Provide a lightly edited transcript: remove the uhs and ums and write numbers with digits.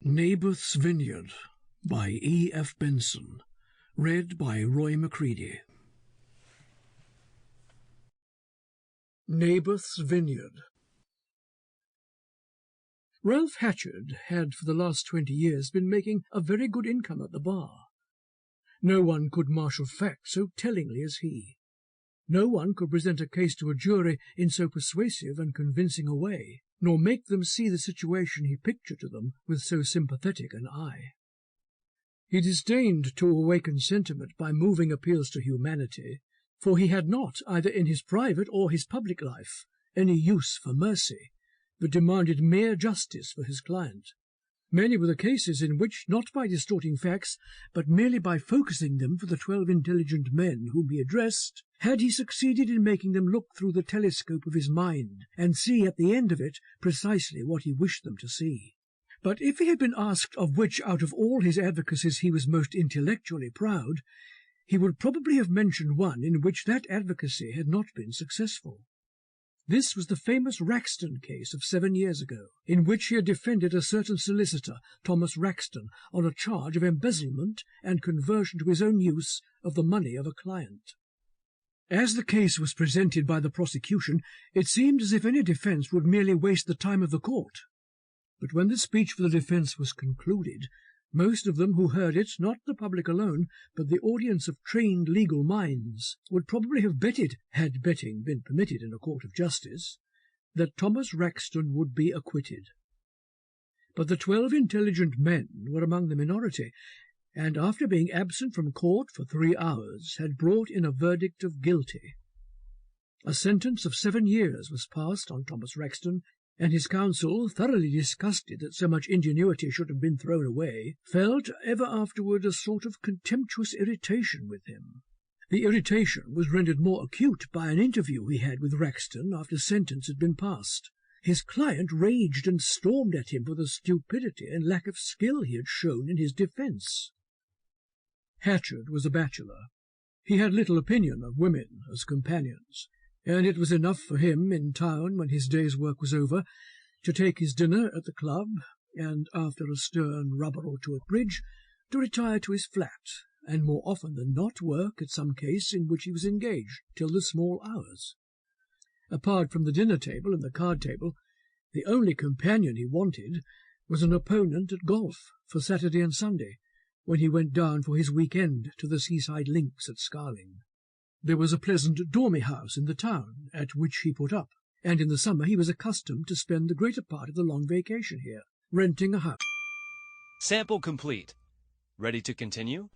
Naboth's Vineyard by E. F. Benson. Read by Roy Macready. Naboth's Vineyard. Ralph Hatchard had for the last 20 years been making a very good income at the bar. No one could marshal facts so tellingly as he. No one could present a case to a jury in so persuasive and convincing a way, nor make them see the situation he pictured to them with so sympathetic an eye. He disdained to awaken sentiment by moving appeals to humanity, for he had not, either in his private or his public life, any use for mercy, but demanded mere justice for his client. Many were the cases in which, not by distorting facts, but merely by focusing them for the 12 intelligent men whom he addressed, had he succeeded in making them look through the telescope of his mind, and see at the end of it precisely what he wished them to see. But if he had been asked of which out of all his advocacies he was most intellectually proud, he would probably have mentioned one in which that advocacy had not been successful. This was the famous Raxton case of 7 years ago, in which he had defended a certain solicitor, Thomas Raxton, on a charge of embezzlement and conversion to his own use of the money of a client. As the case was presented by the prosecution, it seemed as if any defence would merely waste the time of the court. But when the speech for the defence was concluded, most of them who heard it, not the public alone, but the audience of trained legal minds, would probably have betted, had betting been permitted in a court of justice, that Thomas Raxton would be acquitted. But the 12 intelligent men were among the minority, and after being absent from court for 3 hours, had brought in a verdict of guilty. A sentence of 7 years was passed on Thomas Raxton, and his counsel, thoroughly disgusted that so much ingenuity should have been thrown away, felt ever afterward a sort of contemptuous irritation with him. The irritation was rendered more acute by an interview he had with Raxton after sentence had been passed. His client raged and stormed at him for the stupidity and lack of skill he had shown in his defence. Hatchard was a bachelor. He had little opinion of women as companions, and it was enough for him in town when his day's work was over to take his dinner at the club, and after a stern rubber or two at bridge, to retire to his flat, and more often than not work at some case in which he was engaged till the small hours. Apart from the dinner-table and the card-table, the only companion he wanted was an opponent at golf for Saturday and Sunday, when he went down for his week-end to the seaside links at Scarling. There was a pleasant dormy house in the town at which he put up, and in the summer he was accustomed to spend the greater part of the long vacation here, renting a house. Sample complete. Ready to continue?